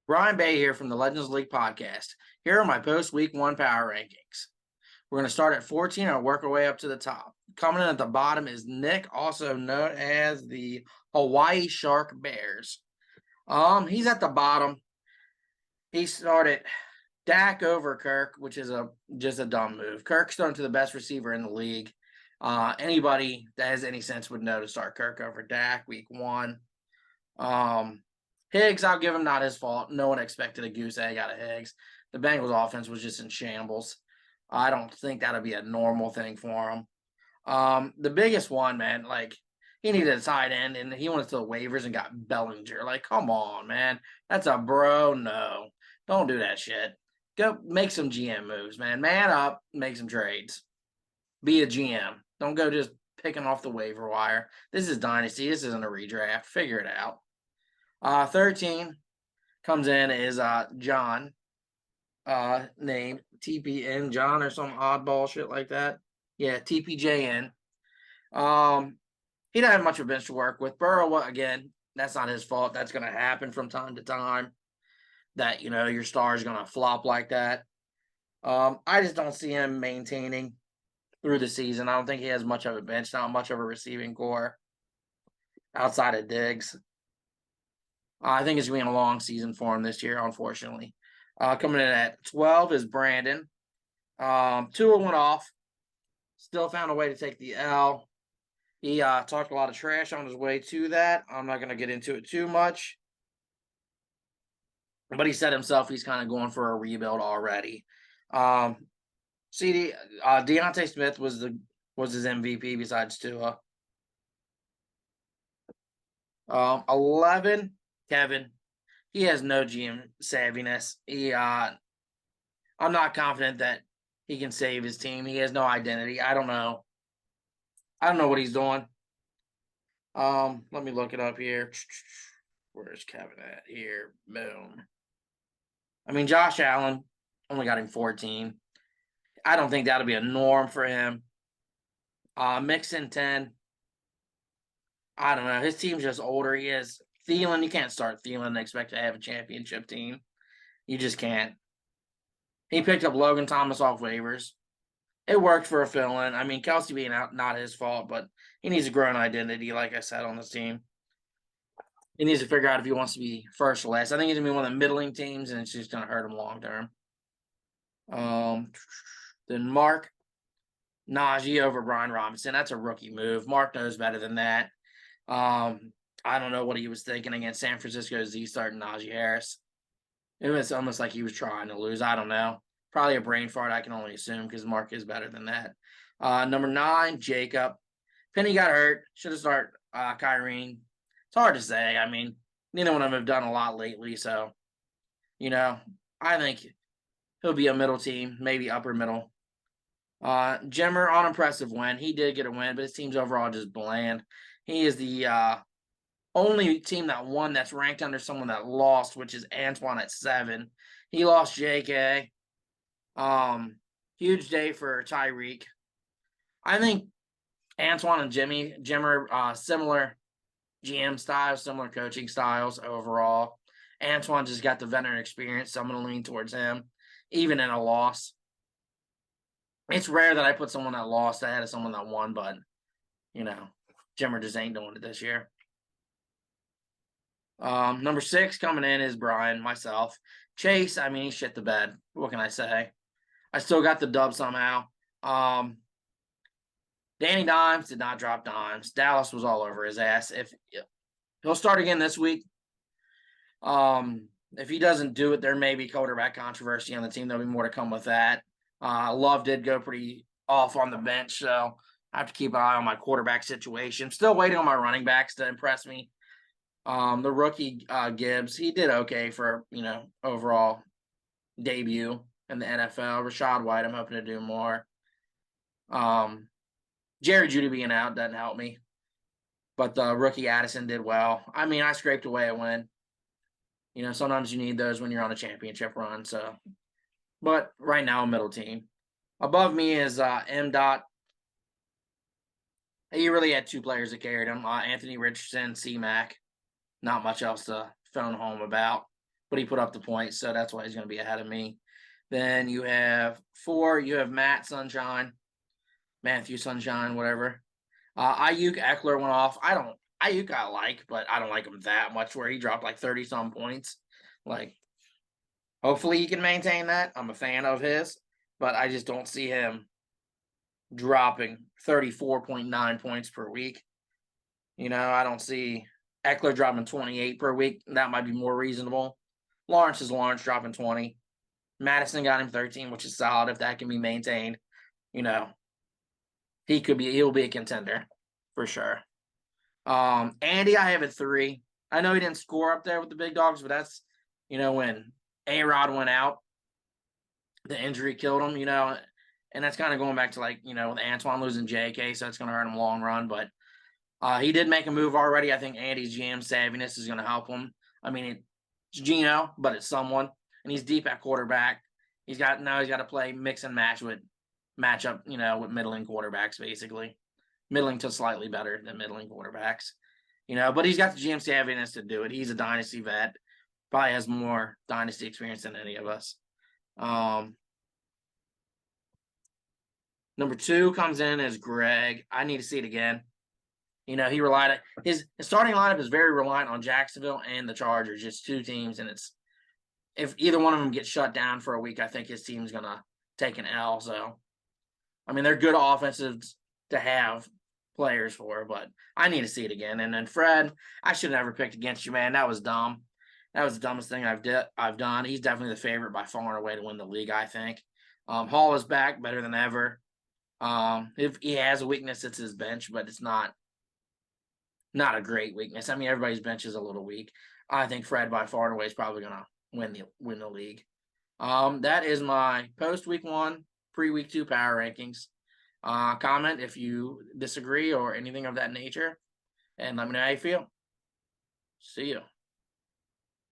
Ryan Bay here from the Legends League podcast. Here are my post week one power rankings. We're going to start at 14 and work our way up to the top. Coming in at the bottom is Nick, also known as the Hawaii Shark Bears. He's at the bottom. He started Dak over Kirk, which is just a dumb move. Kirk's thrown to the best receiver in the league. Anybody that has any sense would know to start Kirk over Dak week one. Higgs, I'll give him not his fault. No one expected a goose egg out of Higgs. The Bengals offense was just in shambles. I don't think that'll be a normal thing for him. The biggest one, man, he needed a tight end and he went to the waivers and got Bellinger. Like, come on, man. That's a bro. No. Don't do that shit. Go make some GM moves, man. Man up, make some trades. Be a GM. Don't go just picking off the waiver wire. This is Dynasty. This isn't a redraft. Figure it out. 13 comes in is John, named TPN John or some oddball shit like that. Yeah, TPJN. He didn't have much of a bench to work with. Burrow, again, that's not his fault. That's going to happen from time to time. That, your star is going to flop like that. I just don't see him maintaining through the season. I don't think he has much of a bench, not much of a receiving core outside of Diggs. I think it's going to be a long season for him this year, unfortunately. Coming in at 12 is Brandon. Tua went off. Still found a way to take the L. He talked a lot of trash on his way to that. I'm not going to get into it too much. But he said himself he's kind of going for a rebuild already. Deontay Smith was his MVP besides Tua. 11, Kevin. He has no GM savviness. I'm not confident that he can save his team. He has no identity. I don't know what he's doing. Let me look it up here. Where's Kevin at here? Boom. I mean, Josh Allen only got him 14. I don't think that'll be a norm for him. Mixon 10. I don't know. His team's just older. He is Thielen. You can't start Thielen and expect to have a championship team. You just can't. He picked up Logan Thomas off waivers. It worked for a fill-in. I mean, Kelsey being out, not his fault, but he needs to grow an identity, like I said, on this team. He needs to figure out if he wants to be first or last. I think he's going to be one of the middling teams, and it's just going to hurt him long term. Then Mark, Najee over Brian Robinson. That's a rookie move. Mark knows better than that. I don't know what he was thinking against San Francisco Z starting Najee Harris. It was almost like he was trying to lose. I don't know. Probably a brain fart, I can only assume, because Mark is better than that. Number 9, Jacob. Penny got hurt. Should have started Kyrene. It's hard to say. I mean, neither one of them have done a lot lately. So, I think he'll be a middle team, maybe upper middle. Jimmer, unimpressive win. He did get a win, but his team's overall just bland. He is the only team that won that's ranked under someone that lost, which is Antoine at 7. He lost JK. Huge day for Tyreek. I think Antoine and Jimmer, similar GM styles, similar coaching styles overall. Antoine just got the veteran experience, so I'm going to lean towards him, even in a loss. It's rare that I put someone that lost ahead of someone that won, but, Jimmer just ain't doing it this year. Number 6 coming in is Brian, myself. Chase, I mean, he shit the bed. What can I say? I still got the dub somehow. Danny Dimes did not drop dimes. Dallas was all over his ass. If he'll start again this week, if he doesn't do it, there may be quarterback controversy on the team. There'll be more to come with that. Love did go pretty off on the bench, so I have to keep an eye on my quarterback situation. Still waiting on my running backs to impress me. The rookie Gibbs, he did okay for, overall debut in the NFL. Rashad White, I'm hoping to do more. Jerry Jeudy being out doesn't help me. But the rookie Addison did well. I mean, I scraped away a win. Sometimes you need those when you're on a championship run. So, but right now, middle team. Above me is M. Dot. He really had 2 players that carried him. Anthony Richardson, C-Mac. Not much else to phone home about. but he put up the points, so that's why he's going to be ahead of me. Then you have 4. You have Matthew Sunshine, whatever. Ayuk Eckler went off. Ayuk I like, but I don't like him that much. Where he dropped like 30 some points. Like, hopefully he can maintain that. I'm a fan of his, but I just don't see him dropping 34.9 points per week. I don't see Eckler dropping 28 per week. That might be more reasonable. Lawrence is Lawrence dropping 20. Madison got him 13, which is solid if that can be maintained. He'll be a contender for sure. Andy, I have at 3. I know he didn't score up there with the big dogs, but that's when A-Rod went out, the injury killed him, and that's kind of going back to with Antoine losing JK, so it's going to hurt him long run. But he did make a move already. I think Andy's GM savviness is going to help him. I mean, it's Geno, but it's someone, and he's deep at quarterback. He's got to play mix and match with matchup, with middling quarterbacks, basically. Middling to slightly better than middling quarterbacks. But he's got the GM savviness to do it. He's a dynasty vet. Probably has more dynasty experience than any of us. Number 2 comes in as Greg. I need to see it again. He relied on his starting lineup is very reliant on Jacksonville and the Chargers, just 2 teams, and if either one of them gets shut down for a week, I think his team's gonna take an L. So, I mean, they're good offensives to have players for, but I need to see it again. And then Fred, I should have never picked against you, man. That was dumb. That was the dumbest thing I've done. He's definitely the favorite by far and away to win the league, I think. Hall is back, better than ever. If he has a weakness, it's his bench, but it's not a great weakness. I mean, everybody's bench is a little weak. I think Fred by far and away is probably gonna win the league. That is my post week 1, pre-week 2 power rankings. Comment if you disagree or anything of that nature, and let me know how you feel. See you.